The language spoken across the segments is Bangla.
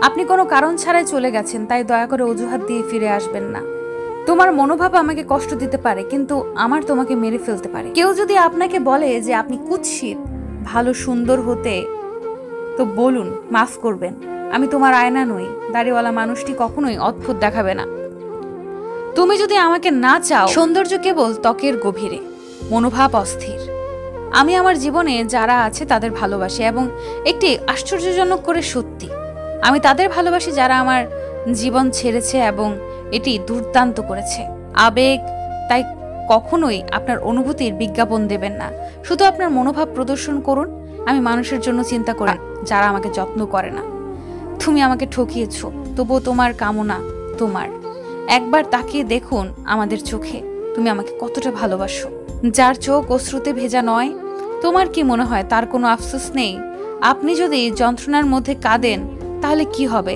আপনি কোনো কারণ ছাড়াই চলে গেছেন, তাই দয়া করে অজুহাত দিয়ে ফিরে আসবেন না। তোমার মনোভাব আমাকে কষ্ট দিতে পারে, কিন্তু আমার তোমাকে মেরে ফেলতে পারে। কেউ যদি আপনাকে বলে যে আপনি কুৎসিত, ভালো সুন্দর হতে, তো বলুন মাফ করবেন, আমি তোমার আয়না নই। দাড়িওয়ালা মানুষটি কখনোই অদ্ভুত দেখাবে না। তুমি যদি আমাকে না চাও, সৌন্দর্য কেবল ত্বকের গভীরে, মনোভাব অস্থির। আমি আমার জীবনে যারা আছে তাদের ভালোবাসি, এবং একটি আশ্চর্যজনক করে সত্যি, আমি তাদের ভালোবাসি যারা আমার জীবন ছেড়েছে এবং এটি দুর্দান্ত করেছে। আবেগ তাই কখনোই আপনার অনুভূতির বিজ্ঞাপন দেবেন না, শুধু আপনার মনোভাব প্রদর্শন করুন। আমি মানুষের জন্য চিন্তা করি যারা আমাকে যত্ন করে না। তুমি আমাকে ঠকিয়েছ, তবুও তোমার কামনা তোমার। একবার তাকিয়ে দেখুন আমাদের চোখে, তুমি আমাকে কতটা ভালোবাসো। যার চোখ অশ্রুতে ভেজা নয়, তোমার কি মনে হয় তার কোনো আফসোস নেই? আপনি যদি যন্ত্রণার মধ্যে কাঁদেন তাহলে কি হবে?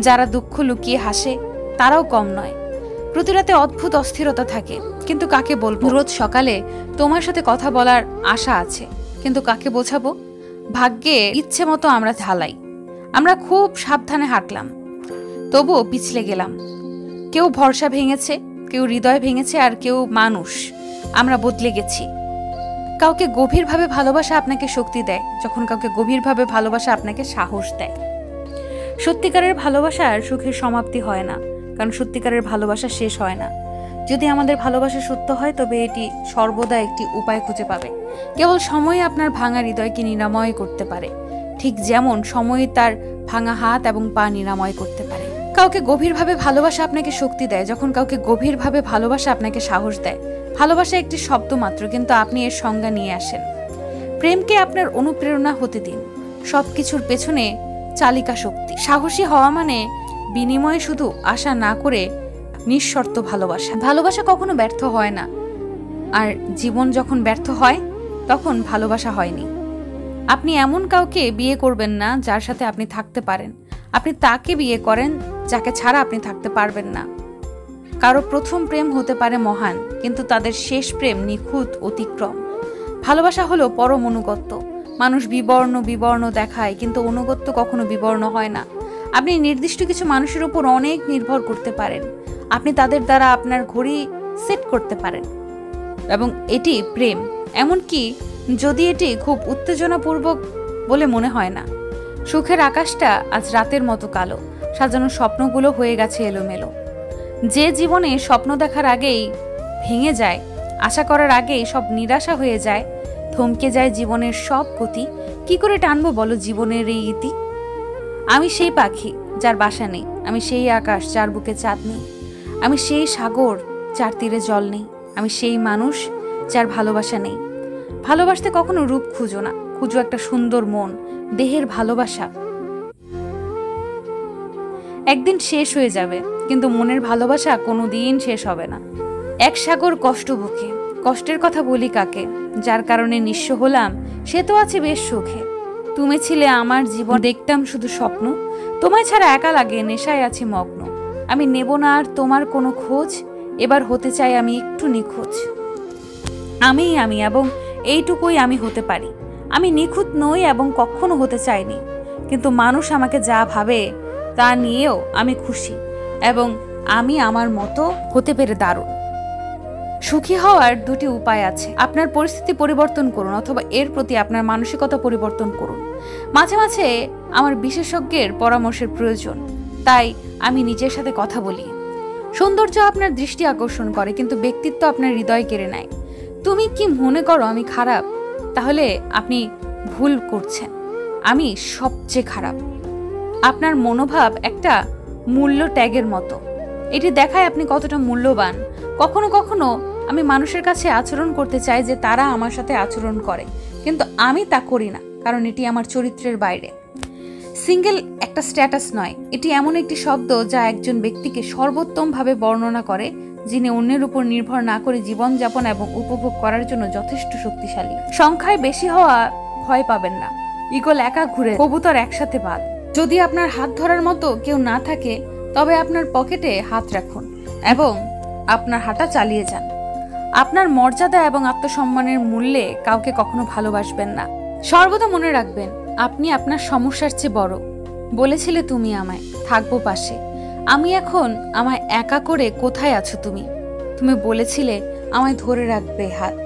যারা দুঃখ লুকিয়ে হাসে তারাও কম নয়। প্রতি রাতে অদ্ভুত অস্থিরতা থাকে, কিন্তু কাকে বলবো? রোজ সকালে তোমার সাথে কথা বলার আশা আছে, কিন্তু কাকে বোঝাবো? ভাগ্যে ইচ্ছে মতো আমরা ঢালাই। আমরা খুব সাবধানে হাঁটলাম, তবুও পিছলে গেলাম। কেউ ভরসা ভেঙেছে, কেউ হৃদয় ভেঙেছে, আর কেউ মানুষ। আমরা বদলে গেছি। কাউকে গভীরভাবে ভালোবাসা আপনাকে শক্তি দেয়, যখন কাউকে গভীরভাবে ভালোবাসা আপনাকে সাহস দেয়। সত্যিকারের ভালোবাসার সুখের সমাপ্তি হয় না, কারণ সত্যিকারের ভালোবাসা শেষ হয় না। যদি আমাদের ভালোবাসা সত্য হয়, তবে এটি সর্বদা একটি উপায় খুঁজে পাবে। কেবল সময় আপনার ভাঙা হৃদয়কে নিরাময় করতে পারে, ঠিক যেমন সময় তার ভাঙা হাত এবং পা নিরাময় করতে পারে। কাউকে গভীরভাবে ভালোবাসা আপনাকে শক্তি দেয়, যখন কাউকে গভীরভাবে ভালোবাসা আপনাকে সাহস দেয়। ভালোবাসা একটি শব্দ মাত্র, কিন্তু আপনি এর সংজ্ঞা নিয়ে আসেন। প্রেমকে আপনার অনুপ্রেরণা হতে দিন, সবকিছুর পেছনে চালিকা শক্তি। সাহসী হওয়া মানে বিনিময়ে শুধু আশা না করে নিঃশর্ত ভালোবাসা। ভালোবাসা কখনো ব্যর্থ হয় না, আর জীবন যখন ব্যর্থ হয় তখন ভালোবাসা হয়নি। আপনি এমন কাউকে বিয়ে করবেন না যার সাথে আপনি থাকতে পারেন, আপনি তাকে বিয়ে করেন যাকে ছাড়া আপনি থাকতে পারবেন না। কারো প্রথম প্রেম হতে পারে মহান, কিন্তু তাদের শেষ প্রেম নিখুঁত অতিক্রম। ভালোবাসা হলো পরম অনুগত্য। মানুষ বিবর্ণ দেখায়, কিন্তু অনুগত্য কখনো বিবর্ণ হয় না। আপনি নির্দিষ্ট কিছু মানুষের উপর অনেক নির্ভর করতে পারেন, আপনি তাদের দ্বারা আপনার ঘড়ি সেট করতে পারেন, এবং এটি প্রেম, এমনকি যদি এটি খুব উত্তেজনাপূর্বক বলে মনে হয় না। সুখের আকাশটা আজ রাতের মতো কালো, সাজানো স্বপ্নগুলো হয়ে গেছে এলোমেলো। যে জীবনে স্বপ্ন দেখার আগেই ভেঙে যায়, আশা করার আগেই সব নিরাশা হয়ে যায়, থমকে যায় জীবনের সব গতি, কি করে টানবো বলো জীবনের এই ইতি? আমি সেই পাখি যার বাসা নেই, আমি সেই আকাশ যার বুকে চাঁদ নেই, আমি সেই সাগর যার তীরে জল নেই, আমি সেই মানুষ যার ভালোবাসা নেই। ভালোবাসতে কখনো রূপ খুঁজো না, খুঁজো একটা সুন্দর মন, দেহের ভালোবাসা একদিন শেষ হয়ে যাবে, কিন্তু মনের ভালোবাসা কোনোদিন শেষ হবে না। এক সাগর কষ্ট বুকে, কষ্টের কথা বলি কাকে? যার কারণে নিঃস্ব হলাম, সে তো আছে বেশ সুখে। তুমি ছিলে আমার জীবন, দেখতাম শুধু স্বপ্ন, তোমায় ছাড়া একা লাগে, নেশায় আছি মগ্ন। আমি নেব না আর তোমার কোনো খোঁজ, এবার হতে চাই আমি একটু নিখোঁজ। আমি এবং এইটুকুই আমি হতে পারি। আমি নিখুঁত নই এবং কখনো হতে চাইনি, কিন্তু মানুষ আমাকে যা ভাবে তা নিয়েও আমি খুশি, এবং আমি আমার মতো হতে পেরে দারুণ। সুখী হওয়ার দুটি উপায় আছে, আপনার পরিস্থিতি পরিবর্তন করুন, অথবা এর প্রতি আপনার মানসিকতা পরিবর্তন করুন। মাঝে মাঝে আমার বিশেষজ্ঞের পরামর্শের প্রয়োজন, তাই আমি নিজের সাথে কথা বলি। সৌন্দর্য আপনার দৃষ্টি আকর্ষণ করে, কিন্তু ব্যক্তিত্ব আপনার হৃদয় কেড়ে নেয়। তুমি কি মনে করো আমি খারাপ? তাহলে আপনি ভুল করছেন, আমি সবচেয়ে খারাপ। আপনার মনোভাব একটা মূল্য ট্যাগের মতো, এটি দেখায় আপনি কতটা মূল্যবান। কখনো কখনো আমি মানুষের কাছে আচরণ করতে চাই যে তারা আমার সাথে আচরণ করে, কিন্তু আমি তা করি না, কারণ এটি আমার চরিত্রের বাইরে। সিঙ্গেল একটা স্ট্যাটাস নয়, এটি এমন একটি শব্দ যা একজন ব্যক্তিকে সর্বোত্তমভাবে বর্ণনা করে, যিনি অন্যের উপর নির্ভর না করে জীবনযাপন এবং উপভোগ করার জন্য যথেষ্ট শক্তিশালী। সংখ্যায় বেশি হওয়া ভয় পাবেন না, ঈগল একা ঘুরে, কবুতর একসাথে বাদ। যদি আপনার হাত ধরার মতো কেউ না থাকে, তবে আপনার পকেটে হাত রাখুন এবং আপনার হাঁটা চালিয়ে যান। আপনার মর্যাদা এবং আত্মসম্মানের মূল্যে কাউকে কখনো ভালোবাসবেন না। সর্বদা মনে রাখবেন, আপনি আপনার সমস্যার চেয়ে বড়, বলেছিলে তুমি আমায় থাকবো পাশে। আমি এখন আমায় একা করে কোথায় আছো তুমি? তুমি বলেছিলে আমায় ধরে রাখবে হাত।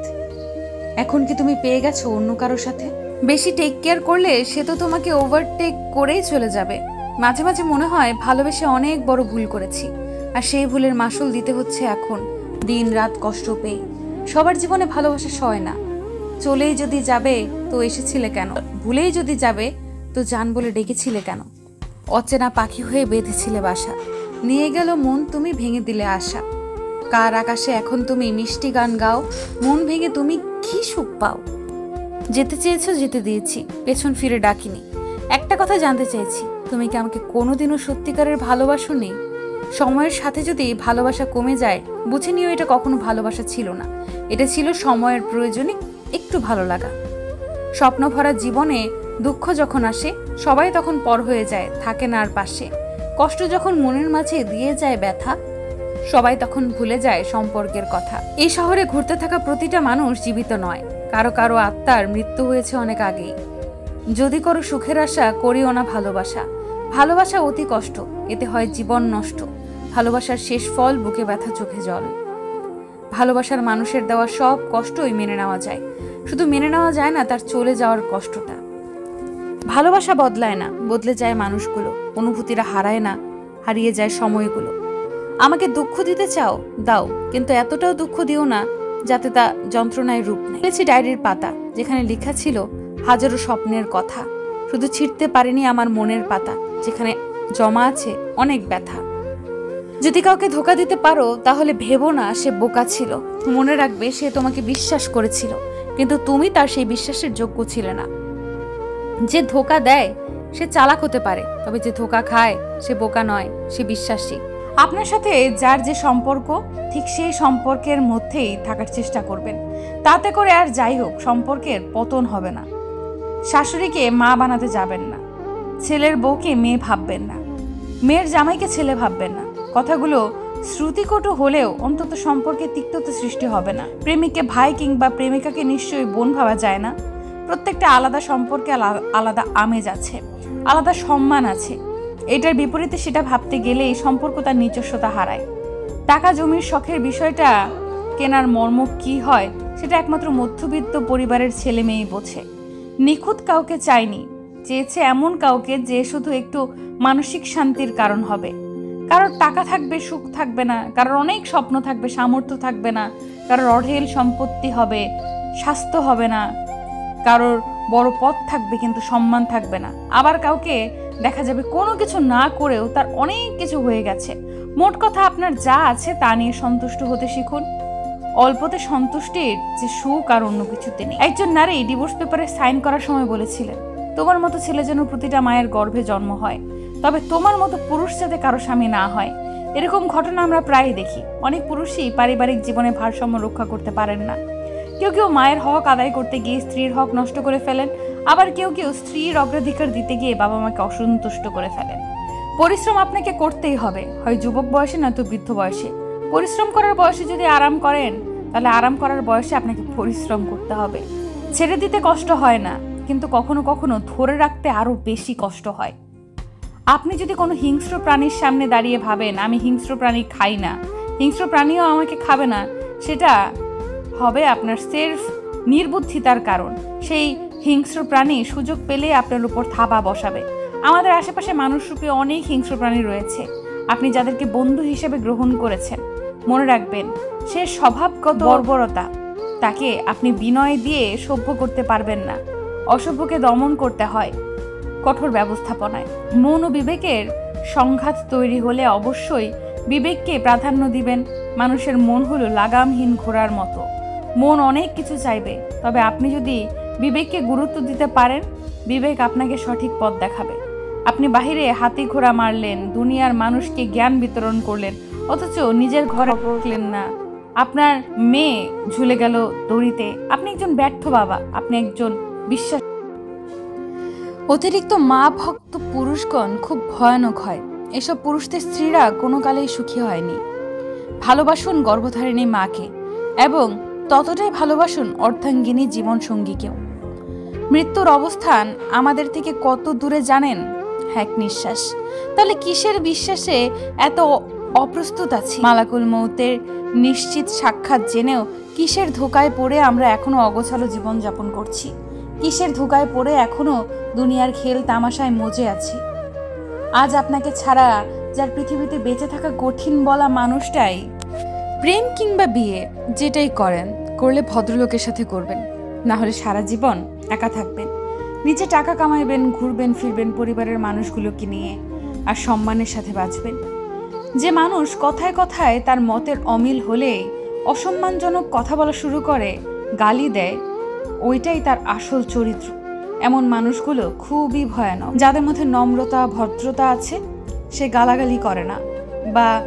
এখন কি তুমি পেয়ে গেছো অন্য কারোর সাথে? বেশি টেক কেয়ার করলে সে তো তোমাকে ওভারটেক করেই চলে যাবে। মাঝে মাঝে মনে হয় ভালোবেসে অনেক বড় ভুল করেছি, আর সেই ভুলের মাসুল দিতে হচ্ছে এখন দিন রাত কষ্ট পেয়ে। সবার জীবনে ভালোবাসা সয় না। চলেই যদি যাবে তো এসেছিলে কেন? ভুলেই যদি যাবে তো জান বলে ডেকেছিলে কেন? অচেনা পাখি হয়ে বেঁধেছিলে বাসা, নিয়ে গেল মন, তুমি ভেঙে দিলে আশা। কার আকাশে এখন তুমি মিষ্টি গান গাও, মন ভেঙে তুমি কি সুখ পাও? যেতে চেয়েছো যেতে দিয়েছি, পেছন ফিরে ডাকিনি। একটা কথা জানতে চাইছি, তুমি কি আমাকে কোনোদিনও সত্যিকারের ভালোবাসোনি? সময়ের সাথে যদি ভালোবাসা কমে যায় বুঝে নিও এটা কখনো ভালোবাসা ছিল না, এটা ছিল সময়ের প্রয়োজনে একটু ভালো লাগা। স্বপ্ন ভরা জীবনে দুঃখ যখন আসে সবাই তখন পর হয়ে যায়, থাকে না আর পাশে। কষ্ট যখন মনের মাঝে দিয়ে যায় ব্যথা, সবাই তখন ভুলে যায় সম্পর্কের কথা। এই শহরে ঘুরতে থাকা প্রতিটা মানুষ জীবিত নয়, কারো কারো আত্মার মৃত্যু হয়েছে অনেক আগেই। যদি করো সুখের আশা, করিও না ভালোবাসা। ভালোবাসা অতি কষ্ট, এতে হয় জীবন নষ্ট। ভালোবাসার শেষ ফল বুকে ব্যথা, চোখে জল। ভালোবাসার মানুষের দেওয়া সব কষ্টই মেনে নেওয়া যায়, শুধু মেনে নেওয়া যায় না তার চলে যাওয়ার কষ্টটা। ভালোবাসা বদলায় না, বদলে যায় মানুষগুলো। অনুভূতিরা হারায় না, হারিয়ে যায় সময়গুলো। আমাকে দুঃখ দিতে চাও দাও, কিন্তু এতটাও দুঃখ দিও না যাতে তা যন্ত্রণায় রূপ নেয়। পেয়েছি ডায়েরির পাতা, যেখানে লেখা ছিল হাজারো স্বপ্নের কথা। শুধু ছিঁড়তে পারিনি আমার মনের পাতা, যেখানে জমা আছে অনেক ব্যথা। যদি কাউকে ধোকা দিতে পারো তাহলে ভেবো না সে বোকা ছিল। মনে রাখবে সে তোমাকে বিশ্বাস করেছিল, কিন্তু তুমি তার সেই বিশ্বাসের যোগ্য ছিলে না। যে ধোকা দেয় সে চালাক হতে পারে, তবে যে ধোকা খায় সে বোকা নয়, সে বিশ্বাসী। আপনার সাথে যার যে সম্পর্ক, ঠিক সেই সম্পর্কের মধ্যেই থাকার চেষ্টা করবেন। তাতে করে আর যাই হোক সম্পর্কের পতন হবে না। শাশুড়িকে মা বানাতে যাবেন না, ছেলের বউকে মেয়ে ভাববেন না, মেয়ের জামাইকে ছেলে ভাববেন না। কথাগুলো শ্রুতিকটু হলেও অন্তত সম্পর্কে তিক্ততা সৃষ্টি হবে না। প্রেমিককে ভাই কিংবা প্রেমিকাকে নিশ্চয়ই বোন ভাবা যায় না। প্রত্যেকটা আলাদা সম্পর্কে আলাদা আমেজ আছে, আলাদা সম্মান আছে। এটার বিপরীতে সেটা ভাবতে গেলে এই সম্পর্ক তার নিজস্বতা হারায়। টাকা জমির শখের বিষয়টা কেনার মর্ম কি হয় সেটা একমাত্র মধ্যবিত্ত পরিবারের ছেলে মেয়েই বোঝে। নিখুঁত কাউকে চাইনি, চেয়েছে এমন কাউকে যে শুধু একটু মানসিক শান্তির কারণ হবে। কারোর টাকা থাকবে, সুখ থাকবে না। কারোর অনেক স্বপ্ন থাকবে, সামর্থ্য থাকবে না। কারোর অঢেল সম্পত্তি হবে, স্বাস্থ্য হবে না। কারোর বড় পদ থাকবে কিন্তু সম্মান থাকবে না। আবার কাউকে দেখা যাবে কোনো কিছু না করেও তার অনেক কিছু হয়ে গেছে। মোট কথা আপনার যা আছে তা নিয়ে সন্তুষ্ট হতে শিখুন। অল্পতে সন্তুষ্টির যে সুখ আর অন্য কিছুতে নেই। একজন নারী ডিভোর্স পেপারে সাইন করার সময় বলেছিলেন, তোমার মতো ছেলে যেন প্রতিটা মায়ের গর্ভে জন্ম হয়, তবে তোমার মতো পুরুষ যাতে কারো স্বামী না হয়। এরকম ঘটনা আমরা প্রায়ই দেখি। অনেক পুরুষই পারিবারিক জীবনে ভারসাম্য রক্ষা করতে পারেন না। কেউ কেউ মায়ের হক আদায় করতে গিয়ে স্ত্রীর হক নষ্ট করে ফেলেন, আবার কেউ কেউ স্ত্রীর অগ্রাধিকার দিতে গিয়ে বাবা মাকে অসন্তুষ্ট করে ফেলেন। পরিশ্রম আপনাকে করতেই হবে, হয় যুবক বয়সে নয়তো বৃদ্ধ বয়সে। পরিশ্রম করার বয়সে যদি আরাম করেন, তাহলে আরাম করার বয়সে আপনাকে পরিশ্রম করতে হবে। ছেড়ে দিতে কষ্ট হয় না, কিন্তু কখনো কখনো ধরে রাখতে আরো বেশি কষ্ট হয়। আপনি যদি কোনো হিংস্র প্রাণীর সামনে দাঁড়িয়ে ভাবেন আমি হিংস্র প্রাণী খাই না, হিংস্র প্রাণীও আমাকে খাবে না, সেটা হবে আপনার সেলফ নির্বুদ্ধিতার কারণ। সেই হিংস্র প্রাণী সুযোগ পেলে আপনার উপর থাবা বসাবে। আমাদের আশেপাশে মানুষরূপী অনেক হিংস্র প্রাণী রয়েছে। আপনি যাদেরকে বন্ধু হিসেবে গ্রহণ করেছেন, মনে রাখবেন সে স্বভাবগত বর্বরতা, তাকে আপনি বিনয় দিয়ে সভ্য করতে পারবেন না। অসভ্যকে দমন করতে হয় কঠোর ব্যবস্থাপনায়। মন ও বিবেকের সংঘাত তৈরি হলে অবশ্যই বিবেককে প্রাধান্য দিবেন। মানুষের মন হলো লাগামহীন ঘোড়ার মতো, মন অনেক কিছু চাইবে, তবে আপনি যদি বিবেককে গুরুত্ব দিতে পারেন, বিবেক আপনাকে সঠিক পথ দেখাবে। আপনি বাহিরে হাতি ঘোড়া মারলেন, দুনিয়ার মানুষকে জ্ঞান বিতরণ করলেন, অথচ নিজের ঘরে পড়লেন না। আপনার মেয়ে ঝুলে গেল দড়িতে। আপনি একজন ব্যর্থ বাবা, আপনি একজন বিশ্বাস। অতিরিক্ত মা ভক্ত পুরুষগণ খুব ভয়ানক হয়। এসব পুরুষদের স্ত্রীরা কোনো কালেই সুখী হয়নি। ভালোবাসুন গর্ভধারিণী মাকে, এবং ততটাই ভালোবাসুন অর্ধাঙ্গিনী জীবন সঙ্গীকেও। মৃত্যুর অবস্থান আমাদের থেকে কত দূরে জানেন? এক নিঃশ্বাস। তাহলে কিসের বিশ্বাসে এত অপ্রস্তুত আছি? মালাকুল মৌতের নিশ্চিত সাক্ষাৎ জেনেও কিসের ধোকায় পড়ে আমরা এখনো অগোছালো জীবন যাপন করছি? কিসের ধোকায় পড়ে এখনো দুনিয়ার খেল তামাশায় মজে আছি? আজ আপনাকে ছাড়া যার পৃথিবীতে বেঁচে থাকা কঠিন বলা মানুষটাই। প্রেম কিংবা বিয়ে যেটাই করেন, করলে ভদ্রলোকের সাথে করবেন, না হলে সারা জীবন একা থাকবেন। নিজে টাকা কামাইবেন, ঘুরবেন ফিরবেন পরিবারের মানুষগুলোকে নিয়ে, আর সম্মানের সাথে বাঁচবেন। যে মানুষ কথায় কথায় তার মতের অমিল হলে অসম্মানজনক কথা বলা শুরু করে, গালি দেয়, ওইটাই তার আসল চরিত্র। এমন মানুষগুলো খুবই ভয়ানক। যাদের মধ্যে নম্রতা ভদ্রতা আছে, সে গালাগালি করে না বা